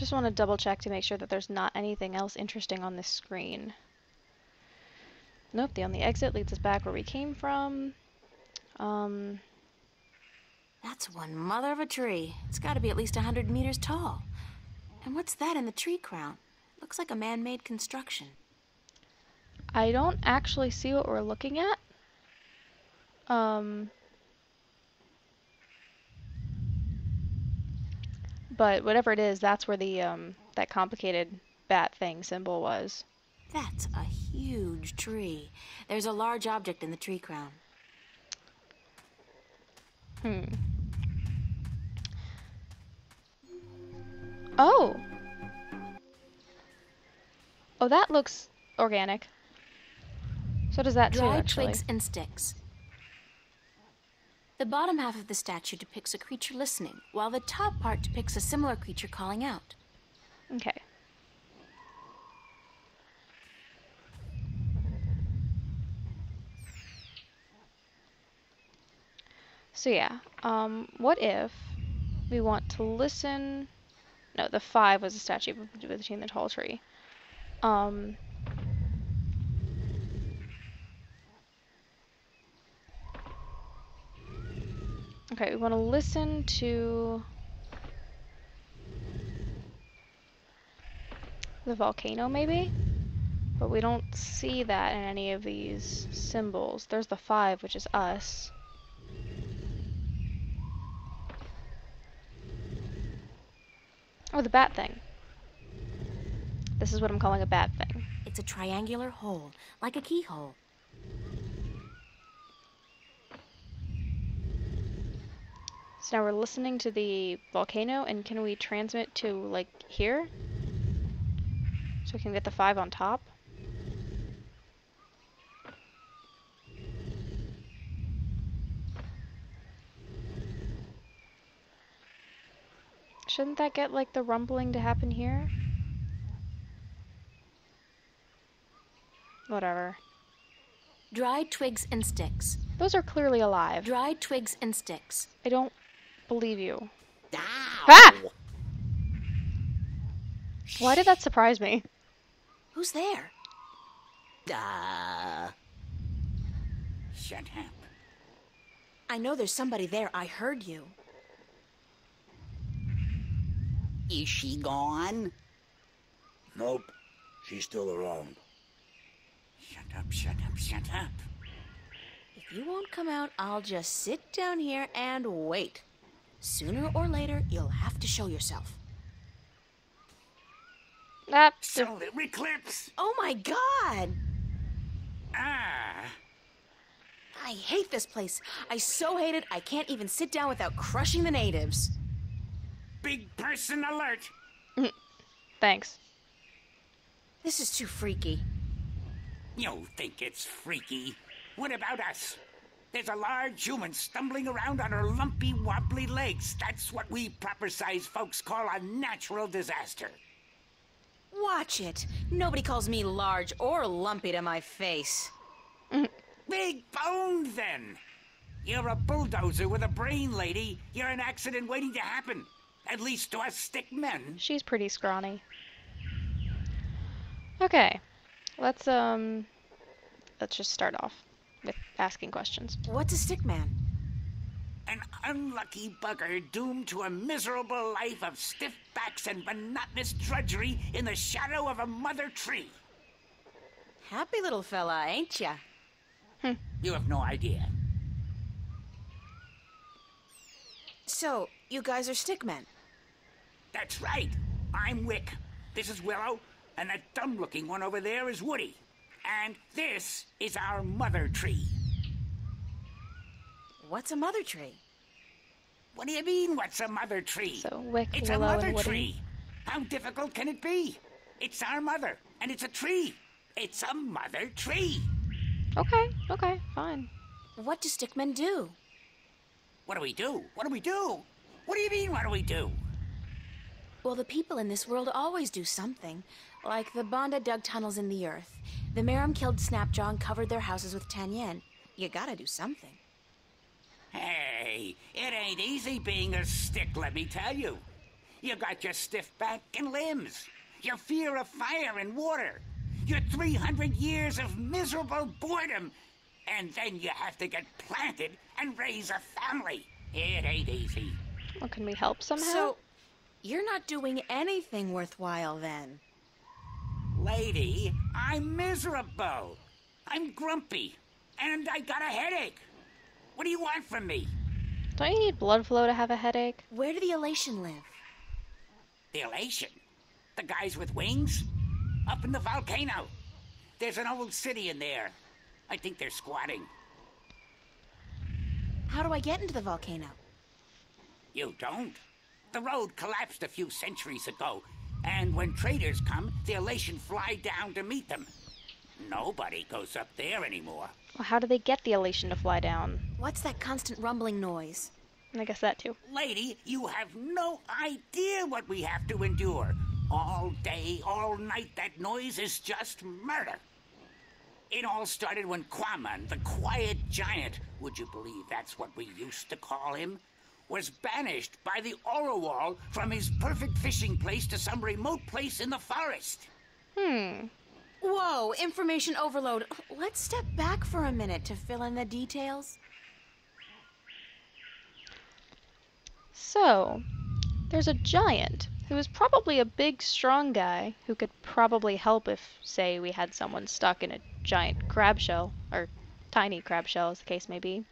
Just want to double check to make sure that there's not anything else interesting on this screen. Nope, the only exit leads us back where we came from. That's one mother of a tree. It's got to be at least 100 meters tall. And what's that in the tree crown? Looks like a man-made construction. I don't actually see what we're looking at. But whatever it is, that's where the that complicated bat thing symbol was. That's a huge tree. There's a large object in the tree crown. Oh! Oh, that looks organic. So does that too, Dried actually. twigs and sticks. The bottom half of the statue depicts a creature listening, while the top part depicts a similar creature calling out. Okay. So yeah, what if we want to listen... No, the 5 was a statue between the tall tree. Okay, we want to listen to the volcano, maybe? But we don't see that in any of these symbols. There's the 5, which is us. Oh, the bat thing. This is what I'm calling a bat thing. It's a triangular hole, like a keyhole. So now we're listening to the volcano, and can we transmit to, like, here? So we can get the 5 on top? Shouldn't that get, like, the rumbling to happen here? Whatever. Dried twigs and sticks. Those are clearly alive. Dried twigs and sticks. I don't believe you. Ow. Ah! Why did that surprise me? Who's there? Shut up. I know there's somebody there. I heard you. Is she gone? Nope, she's still around. Shut up, shut up, shut up. If you won't come out, I'll just sit down here and wait. Sooner or later, you'll have to show yourself. Solar eclipse! Oh my God! Ah! I hate this place. I so hate it, I can't even sit down without crushing the natives. Big person alert! Thanks. This is too freaky. You think it's freaky? What about us? There's a large human stumbling around on her lumpy, wobbly legs. That's what we proper-sized folks call a natural disaster. Watch it. Nobody calls me large or lumpy to my face. Big boned, then. You're a bulldozer with a brain, lady. You're an accident waiting to happen. At least to us stickmen. She's pretty scrawny. Okay. Let's just start off with asking questions. What's a stickman? An unlucky bugger doomed to a miserable life of stiff backs and monotonous drudgery in the shadow of a mother tree. Happy little fella, ain't ya? You have no idea. So, you guys are stickmen? That's right. I'm Wick. This is Willow, and that dumb-looking one over there is Woody. And this is our mother tree. What's a mother tree? What do you mean, what's a mother tree? So, Wick, It's Willow, a mother and Woody. tree. How difficult can it be? It's our mother, and it's a tree. It's a mother tree. Okay, fine. What do stickmen do? What do we do? What do we do? What do you mean, what do we do? Well, the people in this world always do something. Like the Banda dug tunnels in the earth. The Merum killed Snapjaw and covered their houses with Tanyen. You gotta do something. Hey, it ain't easy being a stick, let me tell you. You got your stiff back and limbs, your fear of fire and water, your 300 years of miserable boredom, and then you have to get planted and raise a family. It ain't easy. Well, can we help somehow? So, you're not doing anything worthwhile then. Lady, I'm miserable. I'm grumpy, and I got a headache. What do you want from me? Don't you need blood flow to have a headache? Where do the Elation live? The Elation? The guys with wings? Up in the volcano. There's an old city in there. I think they're squatting. How do I get into the volcano? You don't. The road collapsed a few centuries ago, and when traders come, the Elation fly down to meet them. Nobody goes up there anymore. Well, how do they get the elation to fly down? What's that constant rumbling noise? I guess that too. Lady, you have no idea what we have to endure. All day, all night, that noise is just murder. It all started when Quan, the quiet giant, would you believe that's what we used to call him, was banished by the Orowal from his perfect fishing place to some remote place in the forest. Whoa, information overload. Let's step back for a minute to fill in the details. So, there's a giant who is probably a big, strong guy who could probably help if, say, we had someone stuck in a giant crab shell, or tiny crab shell as the case may be.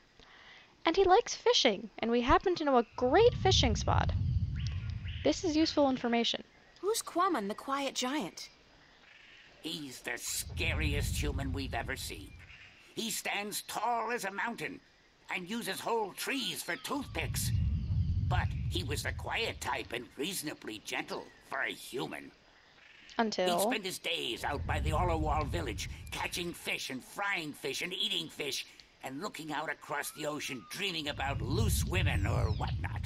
And he likes fishing, and we happen to know a great fishing spot. This is useful information. Who's Quan, the quiet giant? He's the scariest human we've ever seen. He stands tall as a mountain and uses whole trees for toothpicks. But he was the quiet type and reasonably gentle for a human. Until... He'd spend his days out by the Orowal village, catching fish and frying fish and eating fish, and looking out across the ocean, dreaming about loose women or whatnot.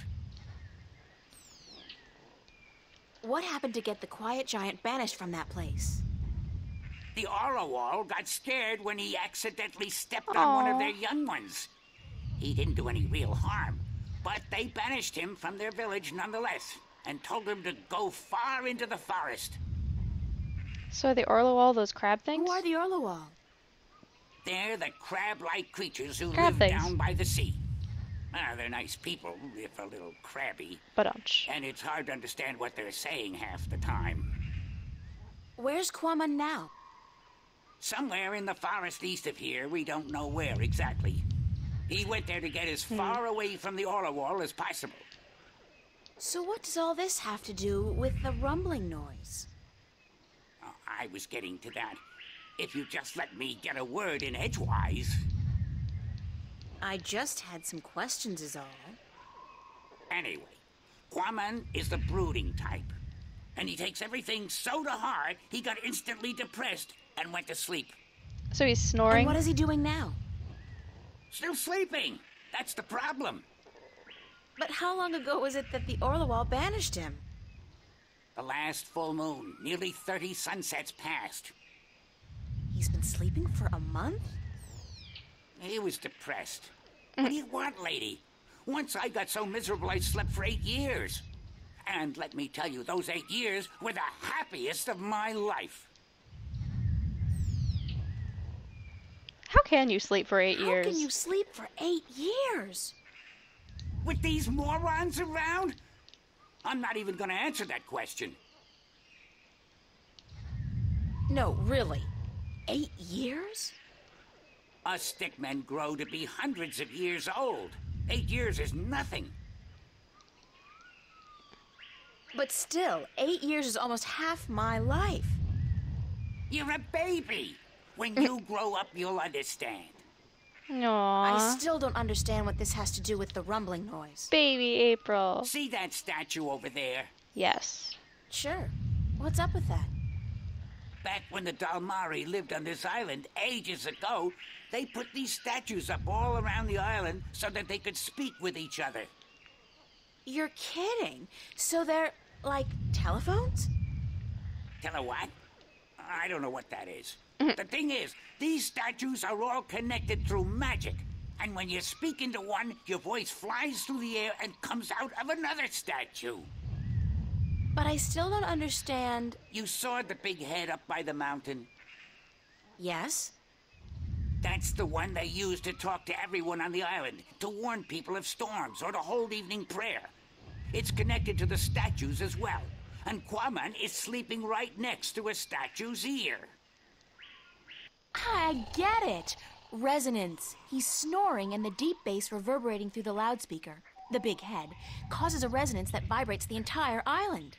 What happened to get the quiet giant banished from that place? The Orowal got scared when he accidentally stepped on one of their young ones. He didn't do any real harm, but they banished him from their village nonetheless, and told him to go far into the forest. So are the Orlowal those crab things? Who are the Orlowal? They're the crab-like creatures who Crab live things. down by the sea. They're nice people, if a little crabby. Ba-dunch. And it's hard to understand what they're saying half the time. Where's Quan now? Somewhere in the forest east of here, we don't know where exactly. He went there to get as far away from the Orowal as possible. So what does all this have to do with the rumbling noise? I was getting to that. If you just let me get a word in edgewise. I just had some questions is all. Anyway, Quan is the brooding type. And he takes everything so to heart, he got instantly depressed and went to sleep. So he's snoring? And what is he doing now? Still sleeping. That's the problem. But how long ago was it that the Orlowal banished him? The last full moon, nearly 30 sunsets passed. He's been sleeping for a month? He was depressed. What do you want, lady? Once I got so miserable I slept for 8 years. And let me tell you, those 8 years were the happiest of my life. How can you sleep for 8 How years? can you sleep for 8 years? With these morons around? I'm not even going to answer that question. No, really. 8 years? Us stickmen grow to be hundreds of years old. 8 years is nothing. But still, 8 years is almost half my life. You're a baby. When you grow up, you'll understand. Aww. I still don't understand what this has to do with the rumbling noise. Baby April. See that statue over there? Yes. Sure. What's up with that? Back when the Dalmari lived on this island ages ago, they put these statues up all around the island so that they could speak with each other. You're kidding. So they're like telephones? Tell her what? I don't know what that is. The thing is, these statues are all connected through magic. And when you speak into one, your voice flies through the air and comes out of another statue. But I still don't understand. You saw the big head up by the mountain? Yes? That's the one they use to talk to everyone on the island, to warn people of storms or to hold evening prayer. It's connected to the statues as well. And Quan is sleeping right next to a statue's ear. I get it. Resonance. He's snoring and the deep bass reverberating through the loudspeaker, the big head, causes a resonance that vibrates the entire island.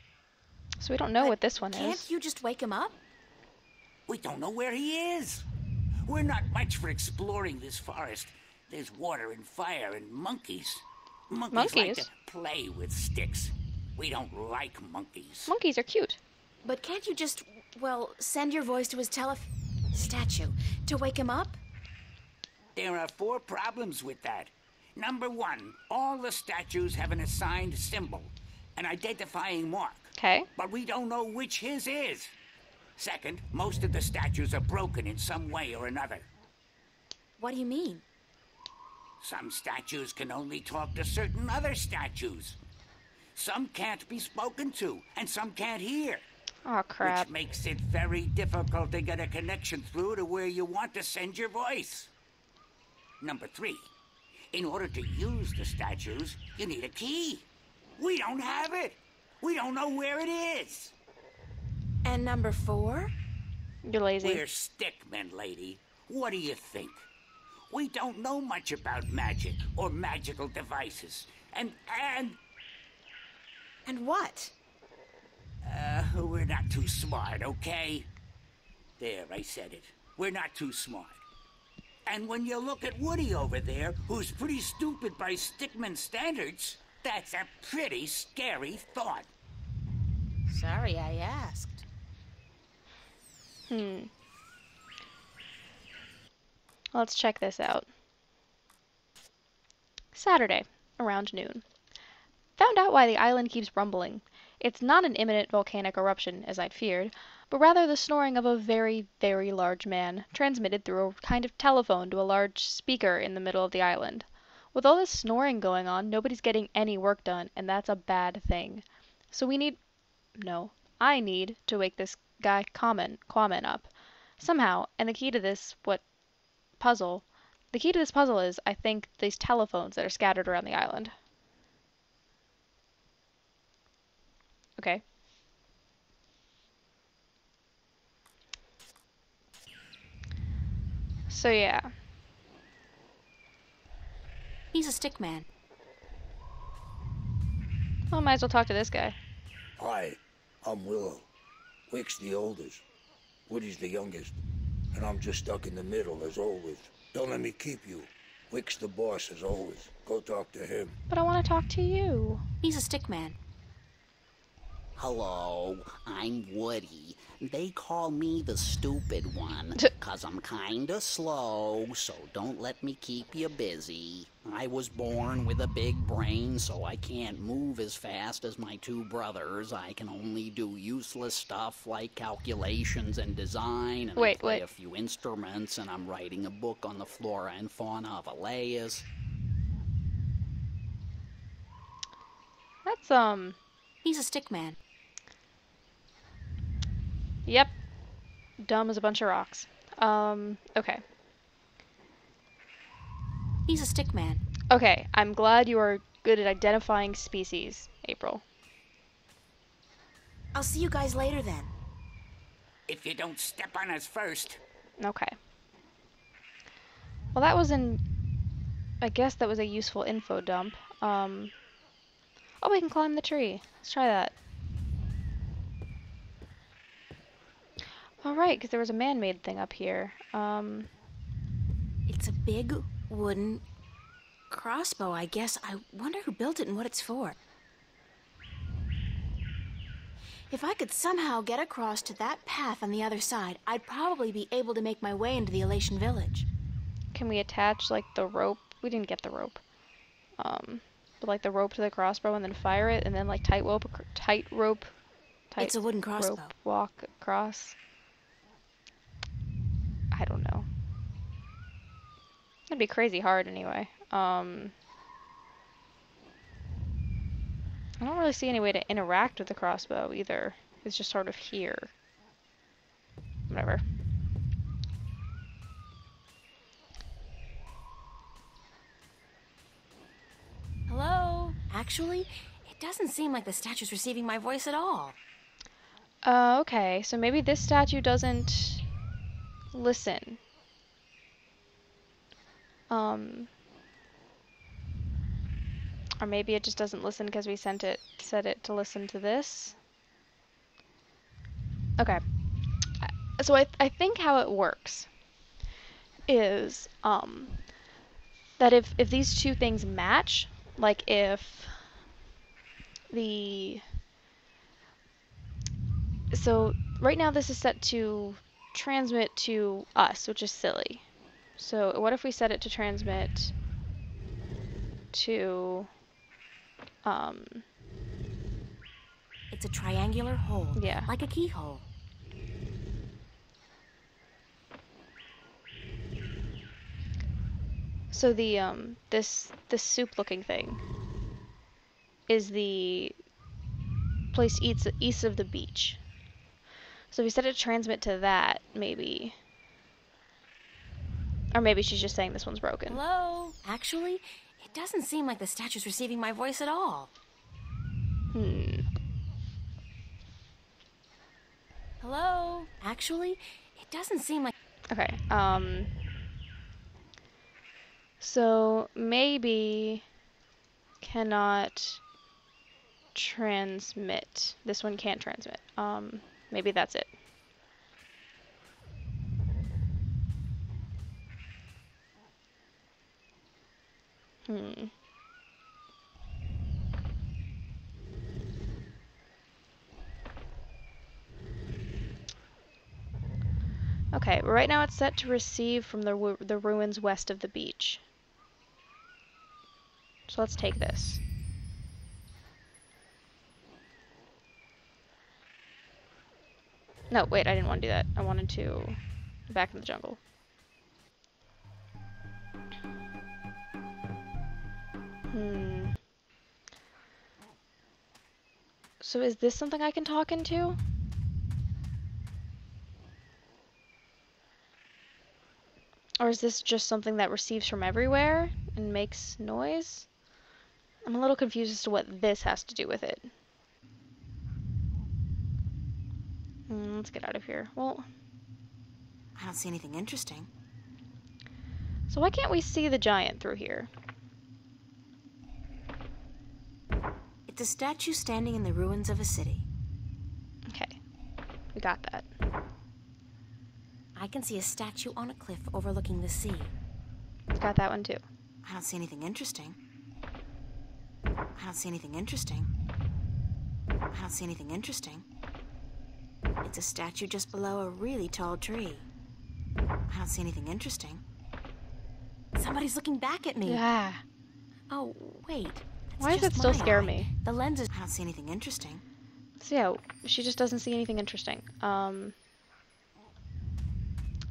So we don't know But what this one can't is. you just wake him up? We don't know where he is. We're not much for exploring this forest. There's water and fire and monkeys. Monkeys like to play with sticks. We don't like monkeys. Monkeys are cute. But can't you just, well, send your voice to his statue to wake him up? There are 4 problems with that. Number 1, all the statues have an assigned symbol, an identifying mark. Okay. But we don't know which his is. Second, most of the statues are broken in some way or another. What do you mean? Some statues can only talk to certain other statues. Some can't be spoken to, and some can't hear. Oh, crap. Which makes it very difficult to get a connection through to where you want to send your voice. Number 3, in order to use the statues, you need a key. We don't have it. We don't know where it is. And number 4? You're lazy. We're stickmen, lady. What do you think? We don't know much about magic or magical devices. And what? we're not too smart, okay? There, I said it. We're not too smart. And when you look at Woody over there, who's pretty stupid by Stickman standards, that's a pretty scary thought. Sorry I asked. Let's check this out. Saturday, around noon. Found out why the island keeps rumbling. It's not an imminent volcanic eruption, as I'd feared, but rather the snoring of a very, very large man, transmitted through a kind of telephone to a large speaker in the middle of the island. With all this snoring going on, nobody's getting any work done, and that's a bad thing. So I need to wake this guy Quan up. Somehow, and the key to this puzzle is, I think, these telephones that are scattered around the island. Okay. So yeah. He's a stickman. Well, might as well talk to this guy. Hi, I'm Willow. Wick's the oldest. Woody's the youngest. And I'm just stuck in the middle, as always. Don't let me keep you. Wick's the boss, as always. Go talk to him. But I want to talk to you. He's a stickman. Hello, I'm Woody. They call me the stupid one, 'cause I'm kinda slow, so don't let me keep you busy. I was born with a big brain, so I can't move as fast as my 2 brothers. I can only do useless stuff like calculations and design, and I play a few instruments, and I'm writing a book on the flora and fauna of Elias. That's, He's a stickman. Yep. Dumb as a bunch of rocks. Okay. He's a stickman. Okay, I'm glad you are good at identifying species, April. I'll see you guys later then. If you don't step on us first. Okay. Well, I guess that was a useful info dump. Oh, we can climb the tree. Let's try that. Alright, because there was a man-made thing up here. It's a big wooden crossbow, I guess. I wonder who built it and what it's for. If I could somehow get across to that path on the other side, I'd probably be able to make my way into the Elation village. Can we attach, like, the rope? We didn't get the rope. But, like, the rope to the crossbow and then fire it, and then, like, tight rope. It's a wooden crossbow. Rope walk across. I don't know. That'd be crazy hard anyway. I don't really see any way to interact with the crossbow either. It's just sort of here. Whatever. Hello? Actually, it doesn't seem like the statue's receiving my voice at all. Okay, so maybe this statue doesn't listen. Or maybe it just doesn't listen because we set it to listen to this. Okay. So I think how it works is that if these two things match, like if the so right now this is set to transmit to us, which is silly. So what if we set it to transmit to It's a triangular hole, yeah. like a keyhole. So the this soup looking thing is the place east of the beach. So if we set it to transmit to that, maybe. Or maybe she's just saying this one's broken. Hello? Actually, it doesn't seem like the statue's receiving my voice at all. Hello? Actually, it doesn't seem like... Okay, so maybe cannot transmit. This one can't transmit. Maybe that's it. Okay, right now it's set to receive from the ruins west of the beach. So let's take this. No, wait, I didn't want to do that. I wanted to back in the jungle. So is this something I can talk into? Or is this just something that receives from everywhere and makes noise? I'm a little confused as to what this has to do with it. Let's get out of here. Well, I don't see anything interesting. so why can't we see the giant through here? It's a statue standing in the ruins of a city. Okay, we got that. I can see a statue on a cliff overlooking the sea. Got that one too. I don't see anything interesting. I don't see anything interesting. I don't see anything interesting. It's a statue just below a really tall tree. I don't see anything interesting. Somebody's looking back at me. Yeah. Oh, wait. Why does it still scare eye. me? The lens is... I don't see anything interesting. So yeah, she just doesn't see anything interesting.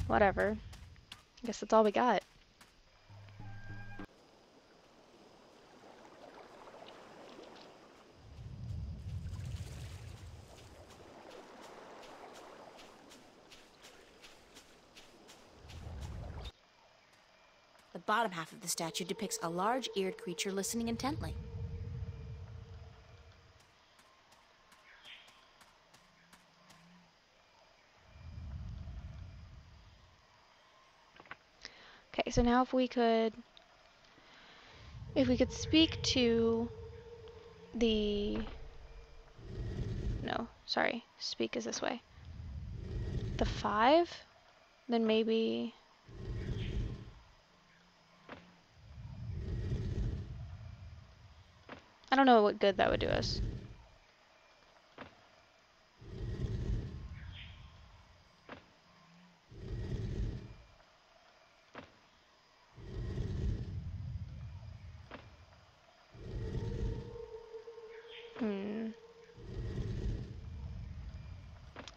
Whatever. I guess that's all we got. The bottom half of the statue depicts a large-eared creature listening intently. Okay, so now if we could speak to the no, sorry, speak is this way. The 5, then maybe I don't know what good that would do us.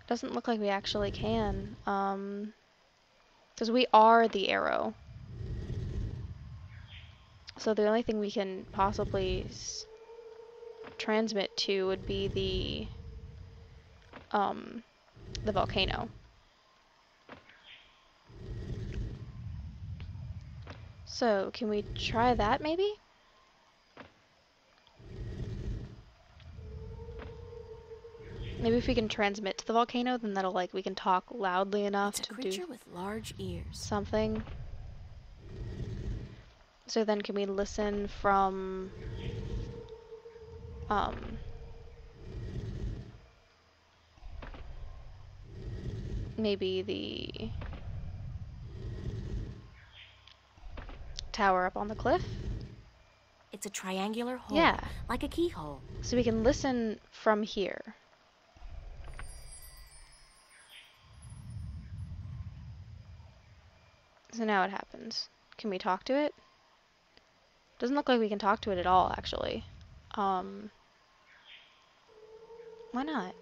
Doesn't look like we actually can. Because we are the arrow. So the only thing we can possibly transmit to would be the volcano. So, can we try that maybe? Maybe if we can transmit to the volcano, then that'll, like, we can talk loudly enough It's a to creature do with large ears. something. So then can we listen from, maybe the tower up on the cliff? It's a triangular hole, Yeah. like a keyhole. So we can listen from here. So now what happens? Can we talk to it? Doesn't look like we can talk to it at all, actually. Why not?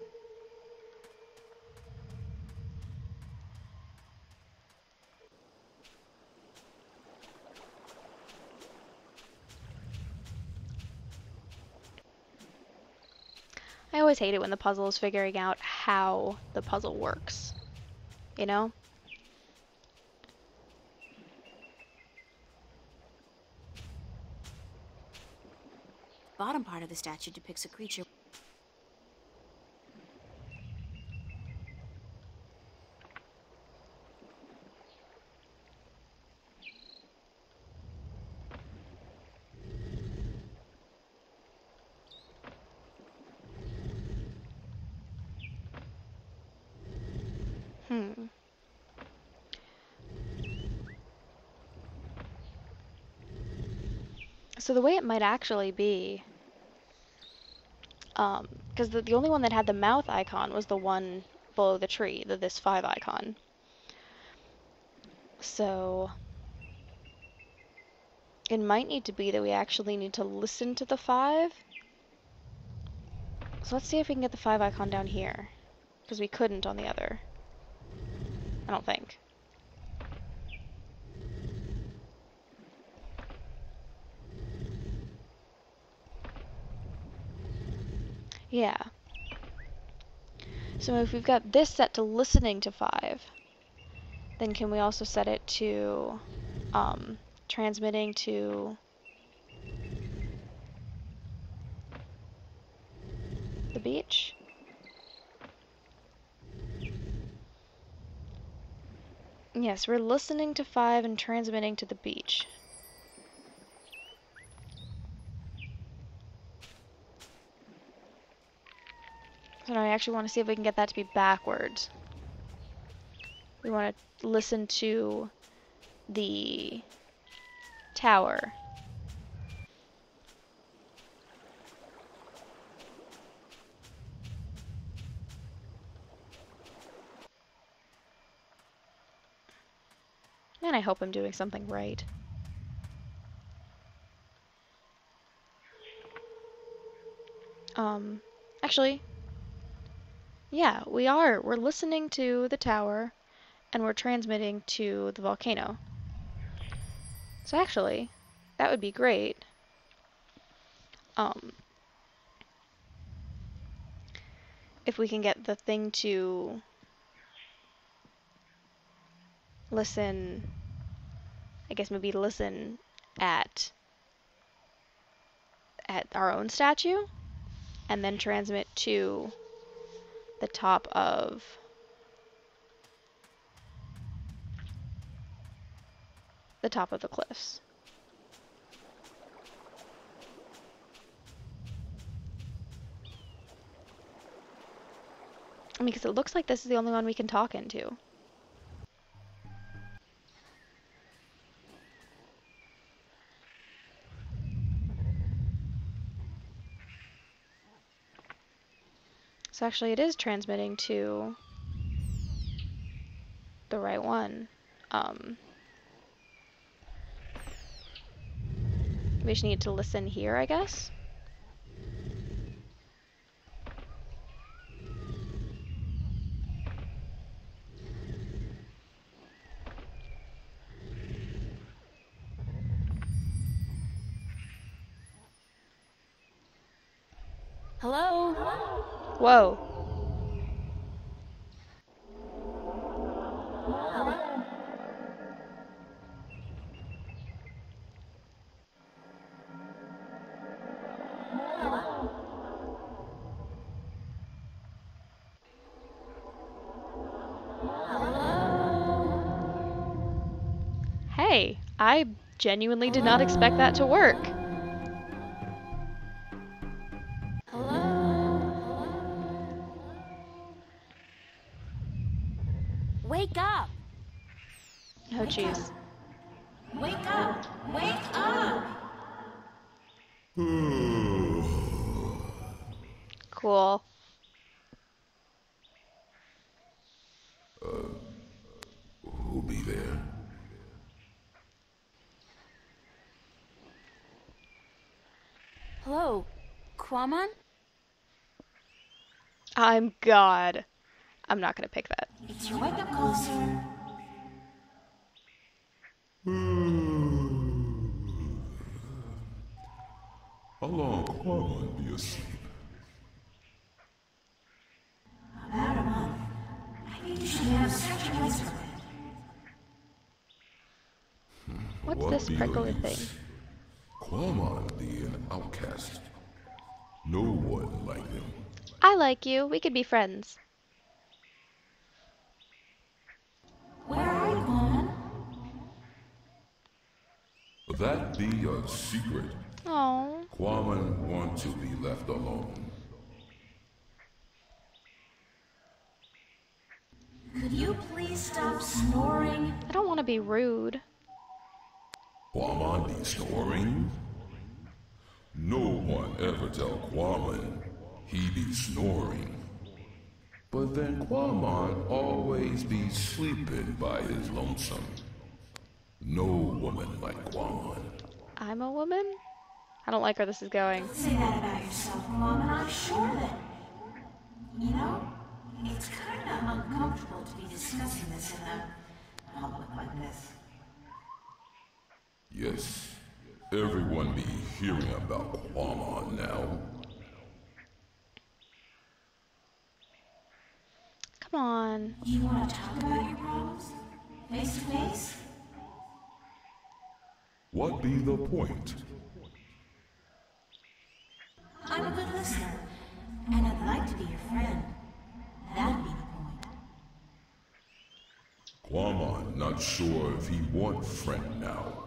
I always hate it when the puzzle is figuring out how the puzzle works. You know? Bottom part of the statue depicts a creature. Hmm. So the way it might actually be, because the only one that had the mouth icon was the one below the tree, this 5 icon. So it might need to be that we actually need to listen to the 5. So let's see if we can get the 5 icon down here, because we couldn't on the other. I don't think. Yeah. So if we've got this set to listening to 5, then can we also set it to transmitting to the beach? Yes, we're listening to 5 and transmitting to the beach. So now I actually want to see if we can get that to be backwards. We want to listen to the tower. Man, I hope I'm doing something right. Actually, yeah, we are. We're listening to the tower, and we're transmitting to the volcano. So actually, that would be great. If we can get the thing to listen, I guess maybe listen at our own statue, and then transmit to the top of the cliffs. I mean, because it looks like this is the only one we can talk into. So actually it is transmitting to the right one. We just need to listen here, I guess. Hello? Whoa. Hey, I genuinely did not expect that to work. Wake up! Oh, jeez. Wake up! Wake up! Cool. Who'll be there? Hello, Quan? I'm God. I'm not gonna pick that. It's your wake-up call, sir. How long Quan be asleep? About a month. I think you should have such a place for it. What's What this be the prickly use? thing? Quan be an outcast. No one like him. I like you. We could be friends. Where are you, Quan? That be a secret. Oh. Quan want to be left alone. Could you please stop snoring? I don't want to be rude. Quan be snoring? No one ever tell Quan he be snoring. But then Quan always be sleeping by his lonesome. No woman like Quan. I'm a woman? I don't like where this is going. Say that about yourself, Quan, and I'm sure that... You know, it's kind of uncomfortable to be discussing this in a public like this. Yes, everyone be hearing about Quan now. Come on. Do you want to talk about your problems? Face to face? What be the point? I'm a good listener, and I'd like to be your friend. That'd be the point. Quan not sure if he want friend now.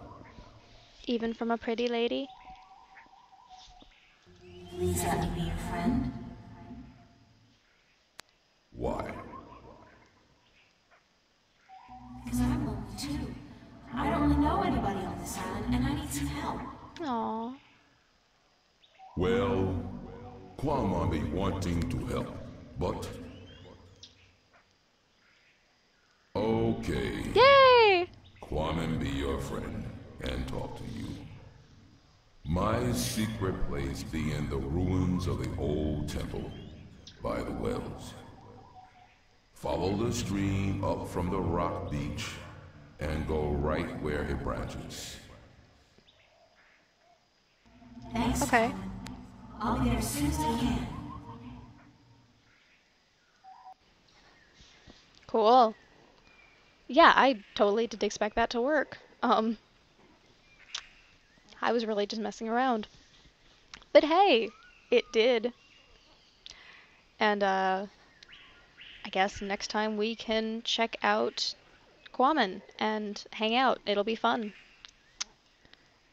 Even from a pretty lady? Please let me be your friend. Why? Because I'm lonely too. I don't really know anybody on this island, and I need some help. Aw. Well, Quan be wanting to help, but... Okay. Yay! Quan be your friend and talk to you. My secret place be in the ruins of the old temple by the wells. Follow the stream up from the rock beach and go right where it branches. Thanks, Okay. Quan. I'll be there as soon as I can. Cool. Yeah, I totally did expect that to work. I was really just messing around. But hey, it did. And, I guess next time we can check out Guaman and hang out. It'll be fun.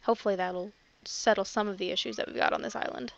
Hopefully that'll settle some of the issues that we've got on this island.